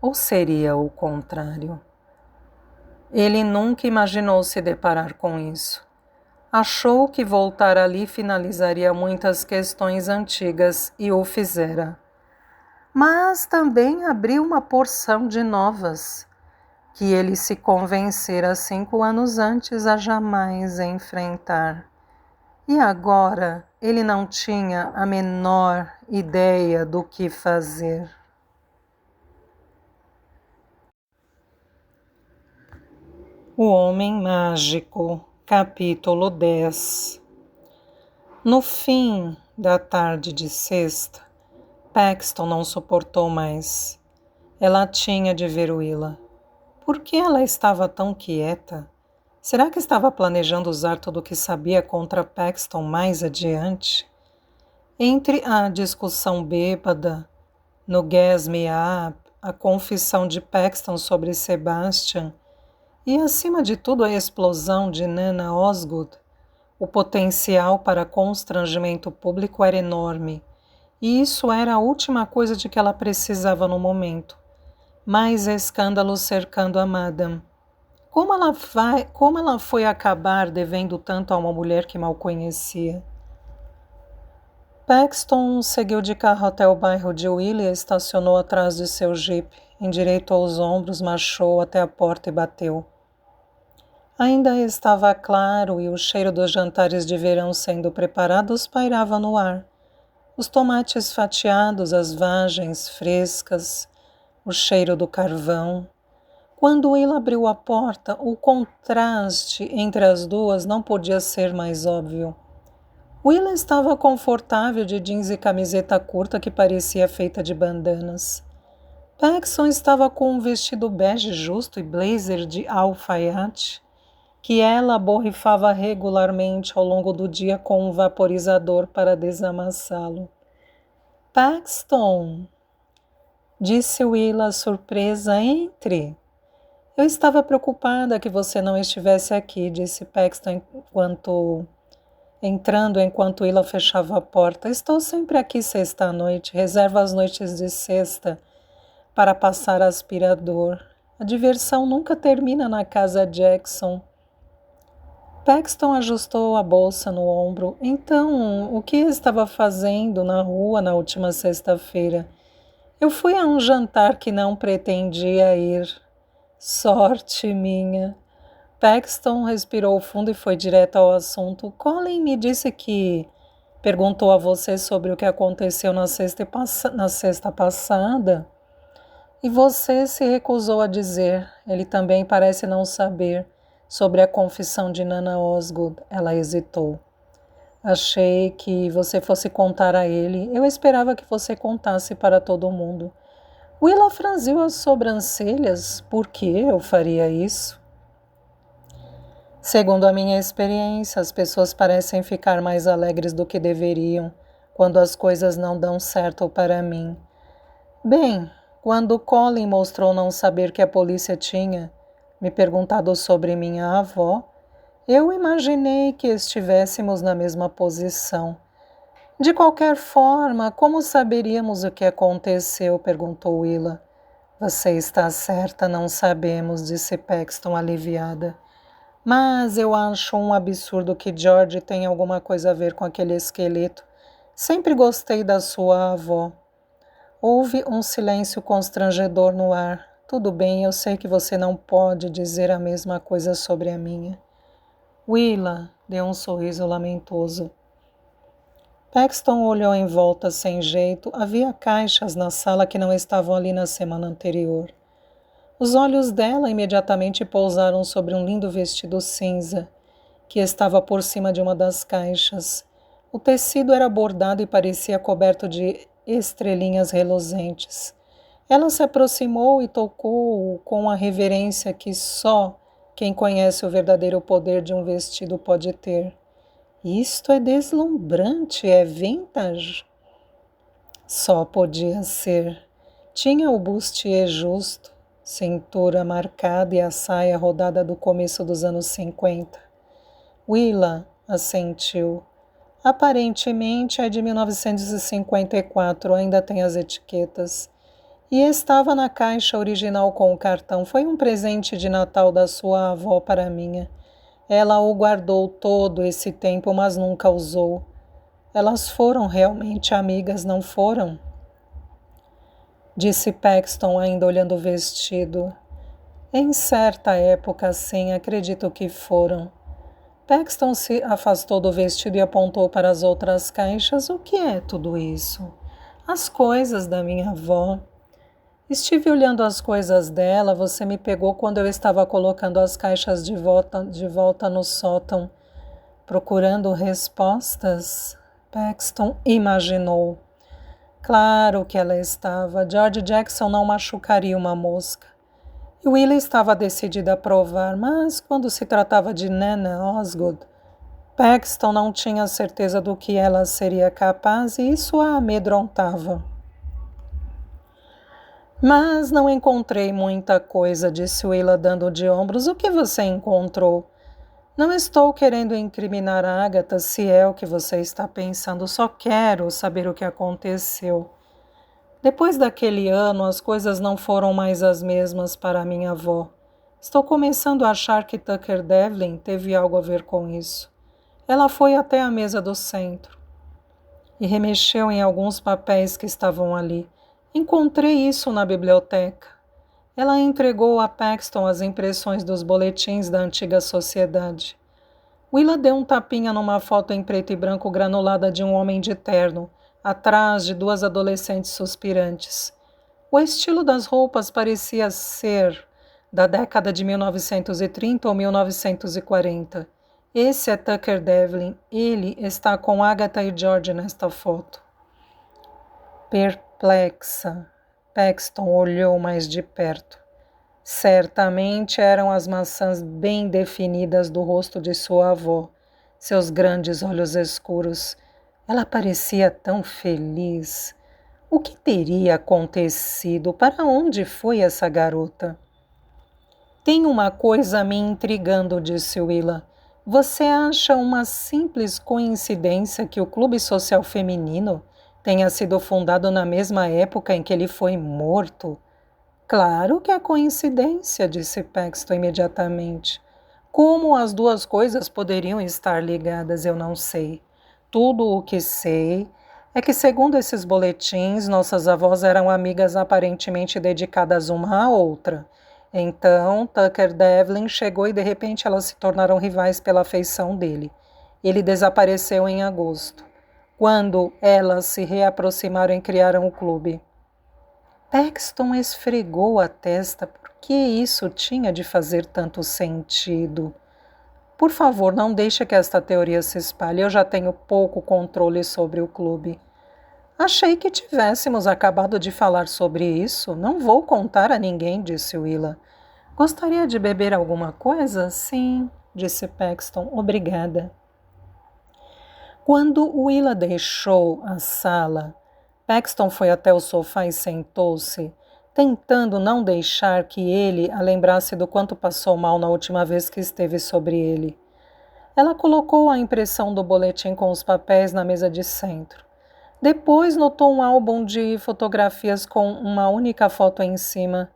Ou seria o contrário? Ele nunca imaginou se deparar com isso. Achou que voltar ali finalizaria muitas questões antigas e o fizera. Mas também abriu uma porção de novas, que ele se convencera 5 anos antes a jamais enfrentar. E agora ele não tinha a menor ideia do que fazer. O Homem Mágico, capítulo 10. No fim da tarde de sexta, Paxton não suportou mais. Ela tinha de ver Willa. Por que ela estava tão quieta? Será que estava planejando usar tudo o que sabia contra Paxton mais adiante? Entre a discussão bêbada, no Gas Me Up, a confissão de Paxton sobre Sebastian e, acima de tudo, a explosão de Nana Osgood, o potencial para constrangimento público era enorme, e isso era a última coisa de que ela precisava no momento. Mais escândalos cercando a Madame. Como ela foi acabar devendo tanto a uma mulher que mal conhecia? Paxton seguiu de carro até o bairro de Willa e estacionou atrás de seu jipe. Endireitou os ombros, marchou até a porta e bateu. Ainda estava claro e o cheiro dos jantares de verão sendo preparados pairava no ar. Os tomates fatiados, as vagens frescas, o cheiro do carvão. Quando Willa abriu a porta, o contraste entre as duas não podia ser mais óbvio. Willa estava confortável de jeans e camiseta curta que parecia feita de bandanas. Paxton estava com um vestido bege justo e blazer de alfaiate, que ela borrifava regularmente ao longo do dia com um vaporizador para desamassá-lo. Paxton, disse Willa, surpresa, entre. Eu estava preocupada que você não estivesse aqui, disse Paxton enquanto Willa fechava a porta. Estou sempre aqui sexta à noite, reservo as noites de sexta para passar aspirador. A diversão nunca termina na casa Jackson. Paxton ajustou a bolsa no ombro. Então, o que estava fazendo na rua na última sexta-feira? Eu fui a um jantar que não pretendia ir. Sorte minha. Paxton respirou fundo e foi direto ao assunto. Colin me disse que perguntou a você sobre o que aconteceu na sexta passada. E você se recusou a dizer. Ele também parece não saber sobre a confissão de Nana Osgood. Ela hesitou. Achei que você fosse contar a ele. Eu esperava que você contasse para todo mundo. Willa franziu as sobrancelhas. Por que eu faria isso? Segundo a minha experiência, as pessoas parecem ficar mais alegres do que deveriam quando as coisas não dão certo para mim. Bem, quando Colin mostrou não saber que a polícia tinha me perguntado sobre minha avó, eu imaginei que estivéssemos na mesma posição. De qualquer forma, como saberíamos o que aconteceu? Perguntou Willa. Você está certa, não sabemos, disse Paxton aliviada. Mas eu acho um absurdo que George tenha alguma coisa a ver com aquele esqueleto. Sempre gostei da sua avó. Houve um silêncio constrangedor no ar. Tudo bem, eu sei que você não pode dizer a mesma coisa sobre a minha. Willa deu um sorriso lamentoso. Paxton olhou em volta sem jeito. Havia caixas na sala que não estavam ali na semana anterior. Os olhos dela imediatamente pousaram sobre um lindo vestido cinza, que estava por cima de uma das caixas. O tecido era bordado e parecia coberto de estrelinhas reluzentes. Ela se aproximou e tocou-o com a reverência que só quem conhece o verdadeiro poder de um vestido pode ter. Isto é deslumbrante, é vintage. Só podia ser. Tinha o bustier justo, cintura marcada e a saia rodada do começo dos anos 50. Willa assentiu. Aparentemente é de 1954, ainda tem as etiquetas. E estava na caixa original com o cartão. Foi um presente de Natal da sua avó para a minha. Ela o guardou todo esse tempo, mas nunca usou. Elas foram realmente amigas, não foram? Disse Paxton, ainda olhando o vestido. Em certa época, sim, acredito que foram. Paxton se afastou do vestido e apontou para as outras caixas. O que é tudo isso? As coisas da minha avó. Estive olhando as coisas dela, você me pegou quando eu estava colocando as caixas de volta no sótão. Procurando respostas? Paxton imaginou. Claro que ela estava. George Jackson não machucaria uma mosca. E Willie estava decidida a provar, mas quando se tratava de Nana Osgood, Paxton não tinha certeza do que ela seria capaz e isso a amedrontava. Mas não encontrei muita coisa, disse Willa dando de ombros. O que você encontrou? Não estou querendo incriminar a Agatha, se é o que você está pensando. Só quero saber o que aconteceu. Depois daquele ano, as coisas não foram mais as mesmas para minha avó. Estou começando a achar que Tucker Devlin teve algo a ver com isso. Ela foi até a mesa do centro e remexeu em alguns papéis que estavam ali. Encontrei isso na biblioteca. Ela entregou a Paxton as impressões dos boletins da antiga sociedade. Willa deu um tapinha numa foto em preto e branco granulada de um homem de terno, atrás de duas adolescentes suspirantes. O estilo das roupas parecia ser da década de 1930 ou 1940. Esse é Tucker Devlin. Ele está com Agatha e George nesta foto. Perplexa, Paxton olhou mais de perto. Certamente eram as maçãs bem definidas do rosto de sua avó, seus grandes olhos escuros. Ela parecia tão feliz. O que teria acontecido? Para onde foi essa garota? Tem uma coisa me intrigando, disse Willa. Você acha uma simples coincidência que o Clube Social Feminino tenha sido fundado na mesma época em que ele foi morto? Claro que é coincidência, disse Paxton imediatamente. Como as duas coisas poderiam estar ligadas, eu não sei. Tudo o que sei é que, segundo esses boletins, nossas avós eram amigas aparentemente dedicadas uma à outra. Então, Tucker Devlin chegou e, de repente, elas se tornaram rivais pela afeição dele. Ele desapareceu em agosto. Quando elas se reaproximaram e criaram o clube. Paxton esfregou a testa. Por que isso tinha de fazer tanto sentido? Por favor, não deixe que esta teoria se espalhe. Eu já tenho pouco controle sobre o clube. Achei que tivéssemos acabado de falar sobre isso. Não vou contar a ninguém, disse Willa. Gostaria de beber alguma coisa? Sim, disse Paxton. Obrigada. Quando Willa deixou a sala, Paxton foi até o sofá e sentou-se, tentando não deixar que ele a lembrasse do quanto passou mal na última vez que esteve sobre ele. Ela colocou a impressão do boletim com os papéis na mesa de centro. Depois notou um álbum de fotografias com uma única foto em cima.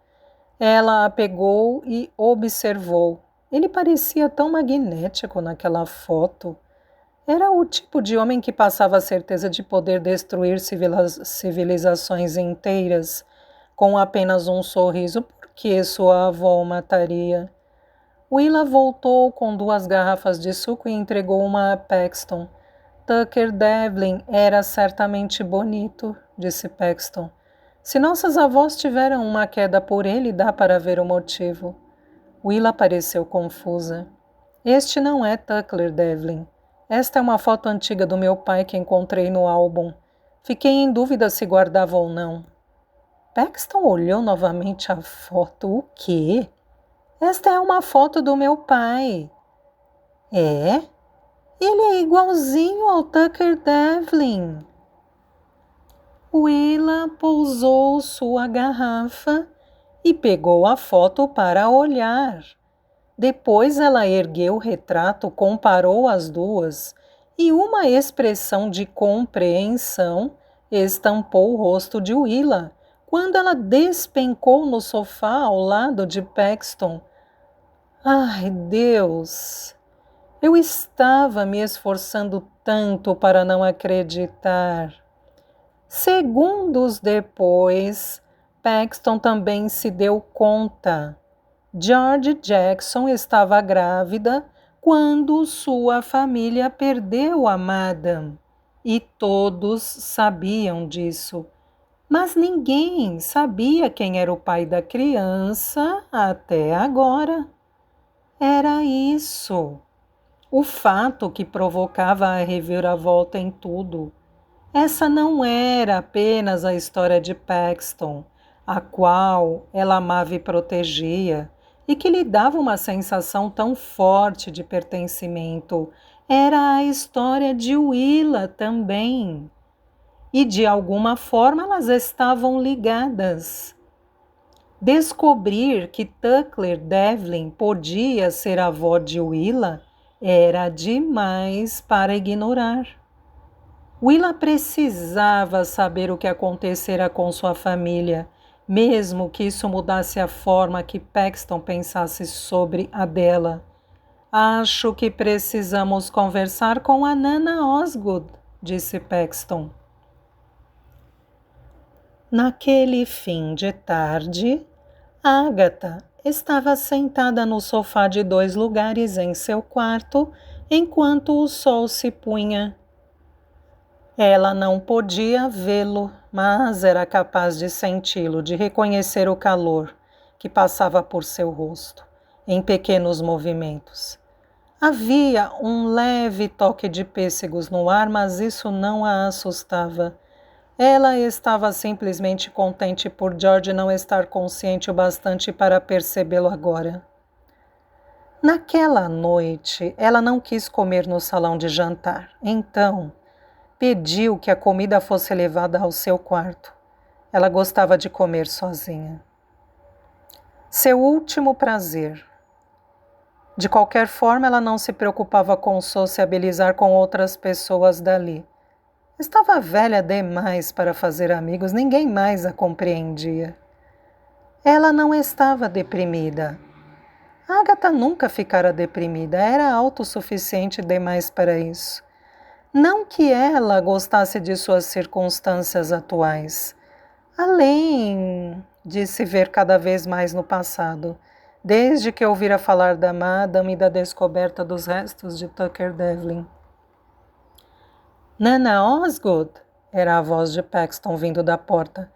Ela a pegou e observou. Ele parecia tão magnético naquela foto. Era o tipo de homem que passava a certeza de poder destruir civilizações inteiras com apenas um sorriso, porque sua avó o mataria. Willa voltou com 2 garrafas de suco e entregou uma a Paxton. Tucker Devlin era certamente bonito, disse Paxton. Se nossas avós tiveram uma queda por ele, dá para ver o motivo. Willa pareceu confusa. Este não é Tucker Devlin. Esta é uma foto antiga do meu pai que encontrei no álbum. Fiquei em dúvida se guardava ou não. Paxton olhou novamente a foto. O quê? Esta é uma foto do meu pai. É? Ele é igualzinho ao Tucker Devlin. Willa pousou sua garrafa e pegou a foto para olhar. Depois ela ergueu o retrato, comparou as duas e uma expressão de compreensão estampou o rosto de Willa quando ela despencou no sofá ao lado de Paxton. Ai, Deus! Eu estava me esforçando tanto para não acreditar. Segundos depois, Paxton também se deu conta. George Jackson estava grávida quando sua família perdeu a Madam. E todos sabiam disso. Mas ninguém sabia quem era o pai da criança até agora. Era isso. O fato que provocava a reviravolta em tudo. Essa não era apenas a história de Paxton, a qual ela amava e protegia, e que lhe dava uma sensação tão forte de pertencimento. Era a história de Willa também. E de alguma forma elas estavam ligadas. Descobrir que Tucker Devlin podia ser a avó de Willa era demais para ignorar. Willa precisava saber o que acontecera com sua família, mesmo que isso mudasse a forma que Paxton pensasse sobre a dela. Acho que precisamos conversar com a Nana Osgood, disse Paxton. Naquele fim de tarde, Agatha estava sentada no sofá de 2 lugares em seu quarto, enquanto o sol se punha. Ela não podia vê-lo, mas era capaz de senti-lo, de reconhecer o calor que passava por seu rosto, em pequenos movimentos. Havia um leve toque de pêssegos no ar, mas isso não a assustava. Ela estava simplesmente contente por George não estar consciente o bastante para percebê-lo agora. Naquela noite, ela não quis comer no salão de jantar. Então, pediu que a comida fosse levada ao seu quarto. Ela gostava de comer sozinha. Seu último prazer. De qualquer forma, ela não se preocupava com sociabilizar com outras pessoas dali. Estava velha demais para fazer amigos, ninguém mais a compreendia. Ela não estava deprimida. Agatha nunca ficara deprimida, era autossuficiente demais para isso. Não que ela gostasse de suas circunstâncias atuais, além de se ver cada vez mais no passado, desde que ouvira falar da Madame e da descoberta dos restos de Tucker Devlin. Nana Osgood, era a voz de Paxton vindo da porta.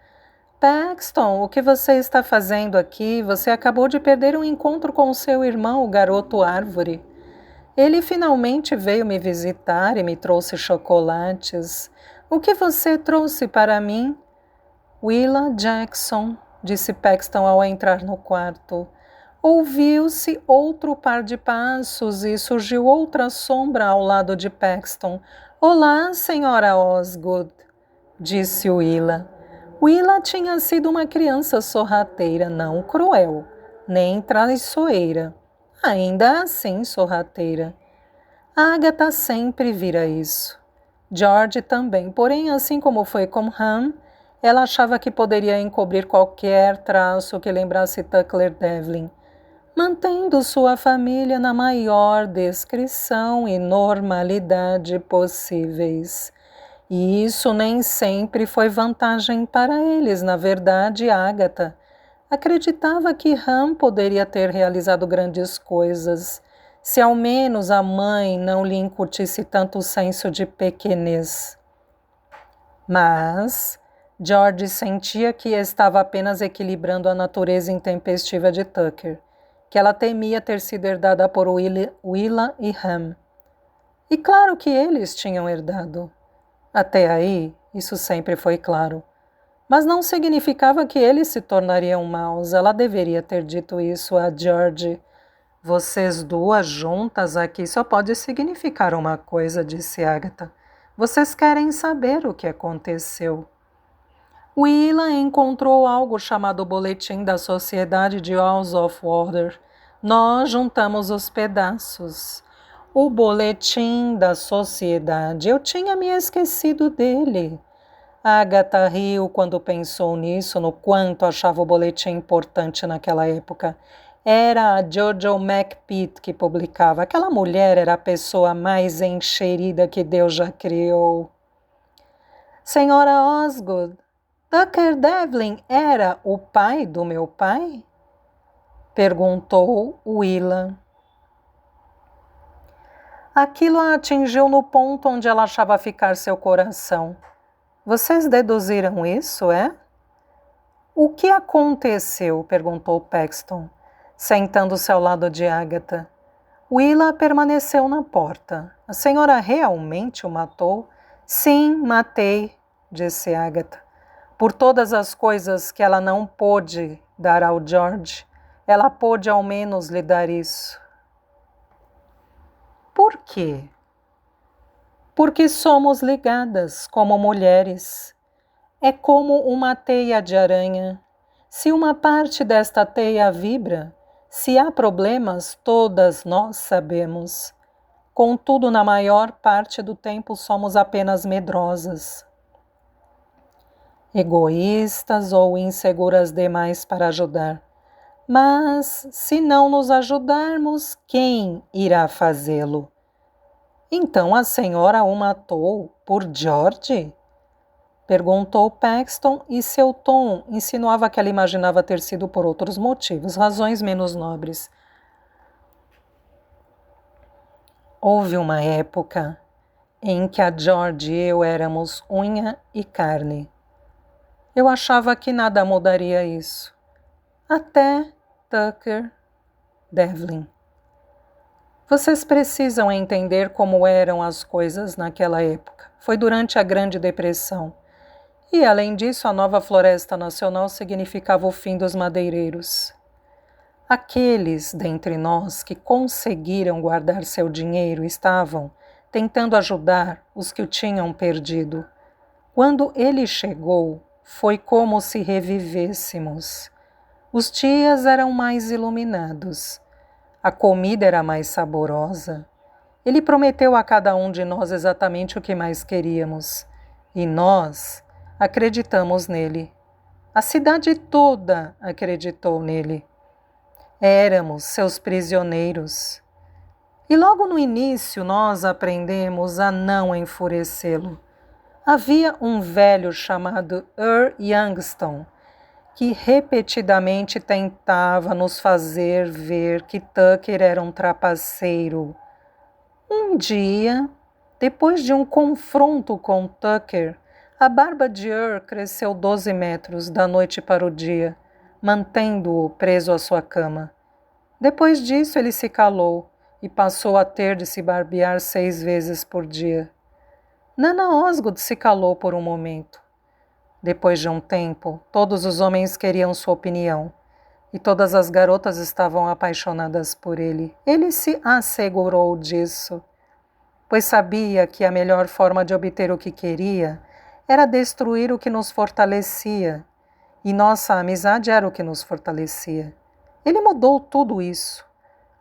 Paxton, o que você está fazendo aqui? Você acabou de perder um encontro com seu irmão, o garoto árvore. Ele finalmente veio me visitar e me trouxe chocolates. O que você trouxe para mim? Willa Jackson, disse Paxton ao entrar no quarto. Ouviu-se outro par de passos e surgiu outra sombra ao lado de Paxton. Olá, senhora Osgood, disse Willa. Willa tinha sido uma criança sorrateira, não cruel, nem traiçoeira. Ainda assim sorrateira. Agatha sempre vira isso. George também, porém, assim como foi com Ham, ela achava que poderia encobrir qualquer traço que lembrasse Tucker Devlin, mantendo sua família na maior descrição e normalidade possíveis. E isso nem sempre foi vantagem para eles. Na verdade, Agatha acreditava que Ham poderia ter realizado grandes coisas, se ao menos a mãe não lhe incutisse tanto senso de pequenez. Mas George sentia que estava apenas equilibrando a natureza intempestiva de Tucker, que ela temia ter sido herdada por Willa e Ham. E claro que eles tinham herdado. Até aí, isso sempre foi claro. Mas não significava que eles se tornariam maus. Ela deveria ter dito isso a George. Vocês duas juntas aqui só pode significar uma coisa, disse Agatha. Vocês querem saber o que aconteceu. Willa encontrou algo chamado Boletim da Sociedade de Halls of Order. Nós juntamos os pedaços. O Boletim da Sociedade, eu tinha me esquecido dele. Agatha riu quando pensou nisso, no quanto achava o boletim importante naquela época. Era a Jojo McPeat que publicava. Aquela mulher era a pessoa mais encherida que Deus já criou. Senhora Osgood, Tucker Devlin era o pai do meu pai? Perguntou Willa. Aquilo a atingiu no ponto onde ela achava ficar seu coração. Vocês deduziram isso, é? O que aconteceu? Perguntou Paxton, sentando-se ao lado de Agatha. Willa permaneceu na porta. A senhora realmente o matou? Sim, matei, disse Agatha. Por todas as coisas que ela não pôde dar ao George, ela pôde ao menos lhe dar isso. Por quê? Porque somos ligadas como mulheres. É como uma teia de aranha. Se uma parte desta teia vibra, se há problemas, todas nós sabemos. Contudo, na maior parte do tempo somos apenas medrosas, egoístas ou inseguras demais para ajudar. Mas, se não nos ajudarmos, quem irá fazê-lo? Então a senhora o matou por George? Perguntou Paxton, e seu tom insinuava que ela imaginava ter sido por outros motivos, razões menos nobres. Houve uma época em que a George e eu éramos unha e carne. Eu achava que nada mudaria isso. Até Tucker Devlin. Vocês precisam entender como eram as coisas naquela época. Foi durante a Grande Depressão. E, além disso, a nova Floresta Nacional significava o fim dos madeireiros. Aqueles dentre nós que conseguiram guardar seu dinheiro estavam tentando ajudar os que o tinham perdido. Quando ele chegou, foi como se revivêssemos. Os dias eram mais iluminados. A comida era mais saborosa. Ele prometeu a cada um de nós exatamente o que mais queríamos. E nós acreditamos nele. A cidade toda acreditou nele. Éramos seus prisioneiros. E logo no início nós aprendemos a não enfurecê-lo. Havia um velho chamado Earl Youngstown que repetidamente tentava nos fazer ver que Tucker era um trapaceiro. Um dia, depois de um confronto com Tucker, a barba de Earl cresceu 12 metros da noite para o dia, mantendo-o preso à sua cama. Depois disso, ele se calou e passou a ter de se barbear 6 vezes por dia. Nana Osgood se calou por um momento. Depois de um tempo, todos os homens queriam sua opinião e todas as garotas estavam apaixonadas por ele. Ele se assegurou disso, pois sabia que a melhor forma de obter o que queria era destruir o que nos fortalecia, e nossa amizade era o que nos fortalecia. Ele mudou tudo isso.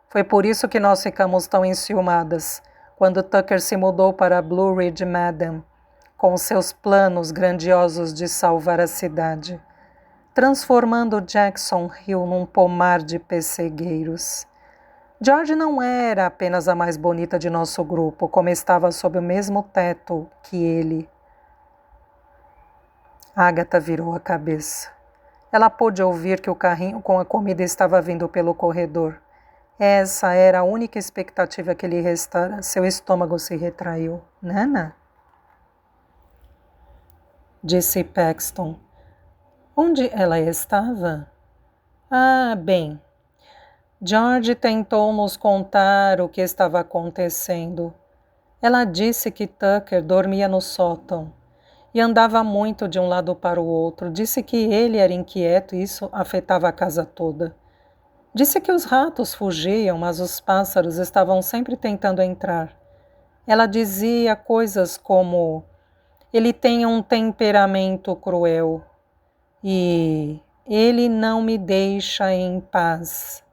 Foi por isso que nós ficamos tão enciumadas quando Tucker se mudou para Blue Ridge Madam, com seus planos grandiosos de salvar a cidade, transformando Jackson Hill num pomar de pessegueiros. George não era apenas a mais bonita de nosso grupo, como estava sob o mesmo teto que ele. Agatha virou a cabeça. Ela pôde ouvir que o carrinho com a comida estava vindo pelo corredor. Essa era a única expectativa que lhe restara. Seu estômago se retraiu. Nana? Disse Paxton. Onde ela estava? Ah, bem. George tentou nos contar o que estava acontecendo. Ela disse que Tucker dormia no sótão e andava muito de um lado para o outro. Disse que ele era inquieto e isso afetava a casa toda. Disse que os ratos fugiam, mas os pássaros estavam sempre tentando entrar. Ela dizia coisas como: ele tem um temperamento cruel. e ele não me deixa em paz.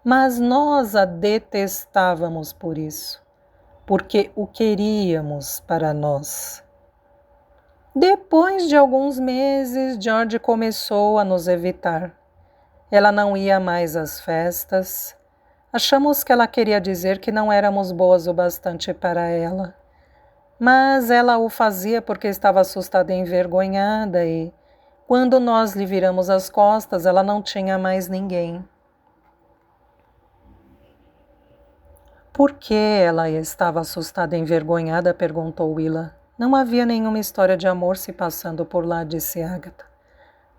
Mas nós a detestávamos por isso, porque o queríamos para nós. Depois de alguns meses, George começou a nos evitar. Ela não ia mais às festas. Achamos que ela queria dizer que não éramos boas o bastante para ela. Mas ela o fazia porque estava assustada e envergonhada e, quando nós lhe viramos as costas, ela não tinha mais ninguém. Por que ela estava assustada e envergonhada? Perguntou Willa. Não havia nenhuma história de amor se passando por lá, disse Agatha.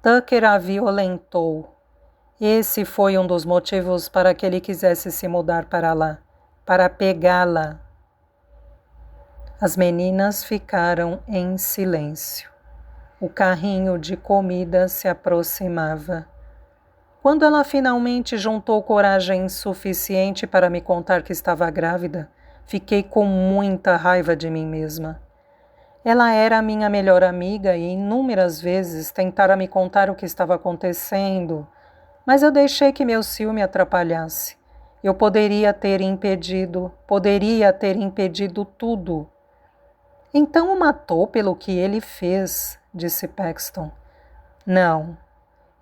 Tucker a violentou. Esse foi um dos motivos para que ele quisesse se mudar para lá, para pegá-la. As meninas ficaram em silêncio. O carrinho de comida se aproximava. Quando ela finalmente juntou coragem suficiente para me contar que estava grávida, fiquei com muita raiva de mim mesma. Ela era a minha melhor amiga e inúmeras vezes tentara me contar o que estava acontecendo, mas eu deixei que meu ciúme atrapalhasse. Eu poderia ter impedido tudo. Então o matou pelo que ele fez, disse Paxton. Não.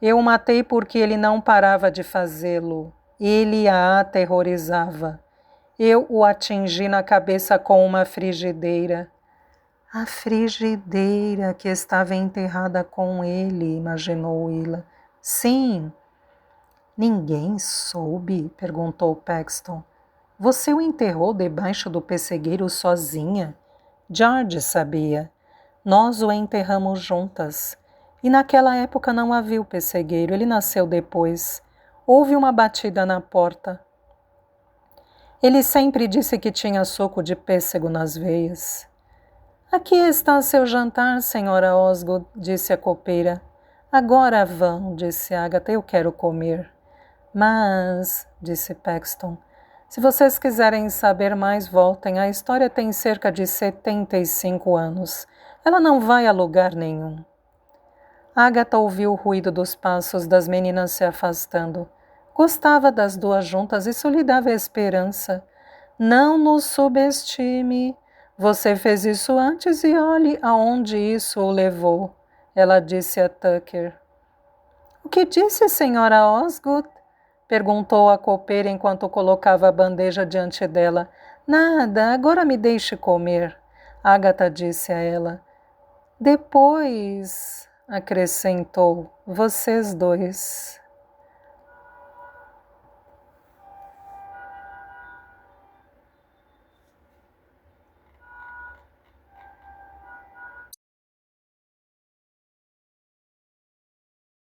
Eu o matei porque ele não parava de fazê-lo. Ele a aterrorizava. Eu o atingi na cabeça com uma frigideira. A frigideira que estava enterrada com ele, imaginou Willa. Sim. Ninguém soube? Perguntou Paxton. Você o enterrou debaixo do pessegueiro sozinha? George sabia. Nós o enterramos juntas. E naquela época não havia o pessegueiro, ele nasceu depois. Houve uma batida na porta. Ele sempre disse que tinha suco de pêssego nas veias. Aqui está seu jantar, senhora Osgood, disse a copeira. Agora vão, disse Agatha, eu quero comer. Mas, disse Paxton, se vocês quiserem saber mais, voltem. A história tem cerca de 75 anos. Ela não vai a lugar nenhum. Agatha ouviu o ruído dos passos das meninas se afastando. Gostava das duas juntas, isso lhe dava esperança. Não nos subestime. Você fez isso antes e olhe aonde isso o levou, ela disse a Tucker. O que disse, senhora Osgood? Perguntou a copeira enquanto colocava a bandeja diante dela. Nada, agora me deixe comer, Agatha disse a ela. Depois, acrescentou, vocês dois.